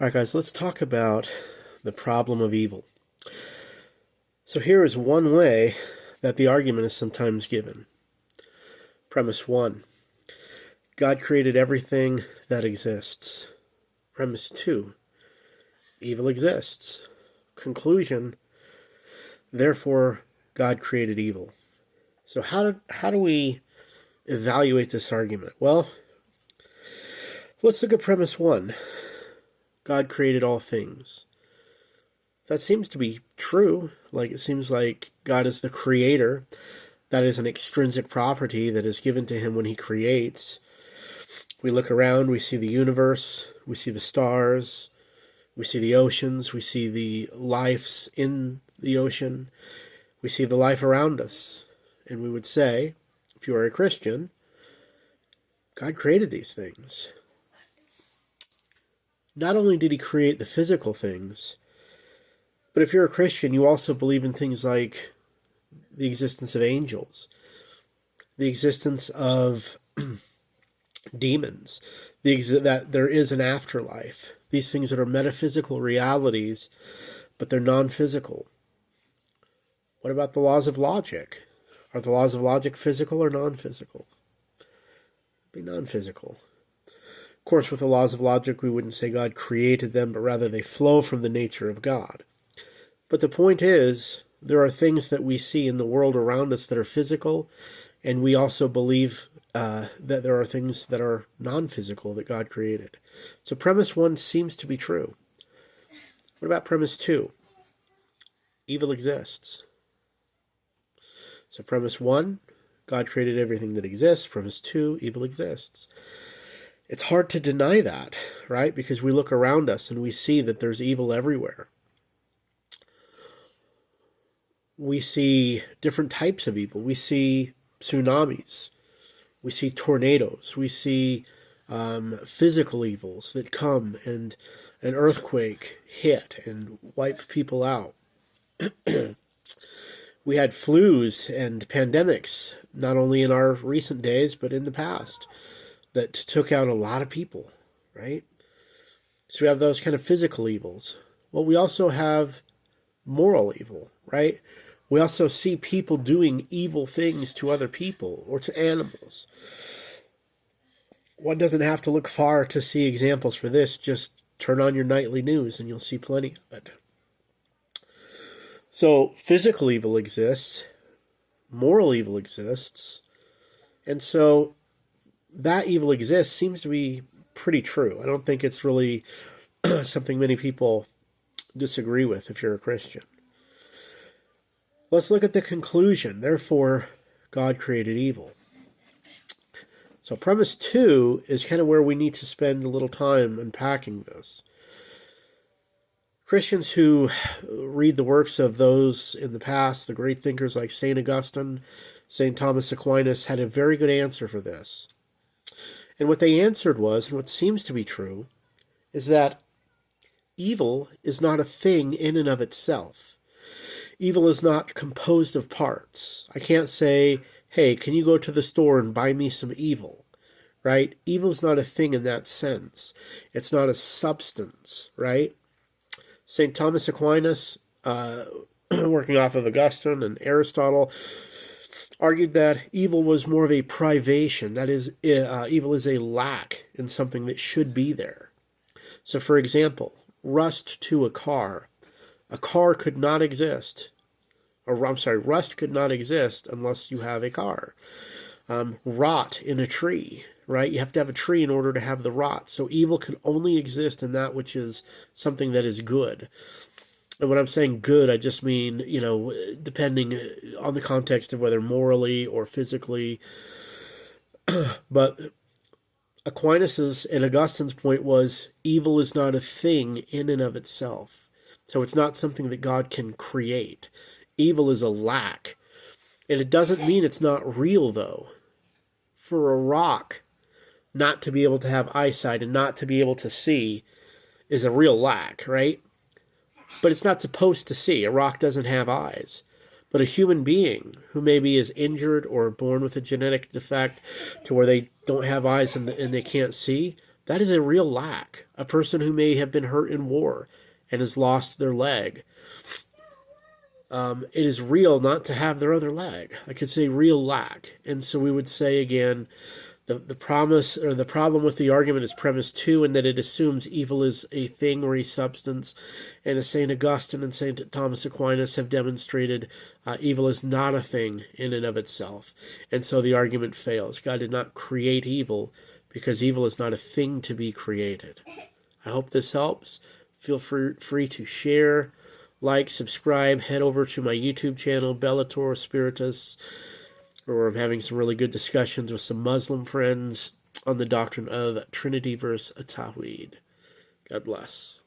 All right, guys, let's talk about the problem of evil. So here is one way that the argument is sometimes given. Premise 1. God created everything that exists. Premise 2. Evil exists. Conclusion. Therefore, God created evil. So how do we evaluate this argument? Well, let's look at premise 1. God created all things. That seems to be true. It seems like God is the creator. That is an extrinsic property that is given to him when he creates. We look around, we see the universe, we see the stars, we see the oceans, we see the lives in the ocean, we see the life around us. And we would say, if you are a Christian, God created these things. Not only did he create the physical things, but if you're a Christian, you also believe in things like the existence of angels, the existence of demons, that there is an afterlife. These things that are metaphysical realities, but they're non-physical. What about the laws of logic? Are the laws of logic physical or non-physical? Be non-physical. Of course, with the laws of logic, we wouldn't say God created them, but rather they flow from the nature of God. But the point is, there are things that we see in the world around us that are physical, and we also believe that there are things that are non-physical that God created. So premise 1 seems to be true. What about premise 2? Evil exists. So premise 1, God created everything that exists. Premise 2, evil exists. It's hard to deny that, right? Because we look around us and we see that there's evil everywhere. We see different types of evil. We see tsunamis. We see tornadoes. We see physical evils that come and an earthquake hit and wipe people out. We had flus and pandemics, not only in our recent days, but in the past, that took out a lot of people, right? So we have those kind of physical evils. Well, we also have moral evil, right? We also see people doing evil things to other people or to animals. One doesn't have to look far to see examples for this. Just turn on your nightly news and you'll see plenty of it. So physical evil exists, moral evil exists, and so that evil exists seems to be pretty true. I don't think it's really something many people disagree with if you're a Christian. Let's look at the conclusion. Therefore, God created evil. So premise 2 is kind of where we need to spend a little time unpacking this. Christians who read the works of those in the past, the great thinkers like St. Augustine, St. Thomas Aquinas, had a very good answer for this. And what they answered was, and what seems to be true, is that evil is not a thing in and of itself. Evil is not composed of parts. I can't say, hey, can you go to the store and buy me some evil, right? Evil is not a thing in that sense. It's not a substance, right? St. Thomas Aquinas, working off of Augustine and Aristotle, argued that evil was more of a privation. That is, evil is a lack in something that should be there. So, for example, rust to a car. A car could not exist. Rust could not exist unless you have a car. Rot in a tree, right? You have to have a tree in order to have the rot. So evil can only exist in that which is something that is good. And when I'm saying good, I just mean, depending on the context of whether morally or physically. But Aquinas's and Augustine's point was evil is not a thing in and of itself. So it's not something that God can create. Evil is a lack. And it doesn't mean it's not real, though. For a rock not to be able to have eyesight and not to be able to see is a real lack, right? But it's not supposed to see. A rock doesn't have eyes. But a human being who maybe is injured or born with a genetic defect to where they don't have eyes and they can't see, That is a real lack. A person who may have been hurt in war and has lost their leg. It is real not to have their other leg. I could say real lack. And so we would say again, the promise or the problem with the argument is premise 2, in that it assumes evil is a thing or a substance. And as St. Augustine and St. Thomas Aquinas have demonstrated, evil is not a thing in and of itself. And so the argument fails. God did not create evil because evil is not a thing to be created. I hope this helps. Feel free to share, like, subscribe, head over to my YouTube channel, Bellator Spiritus, where I'm having some really good discussions with some Muslim friends on the doctrine of Trinity versus Tawhid. God bless.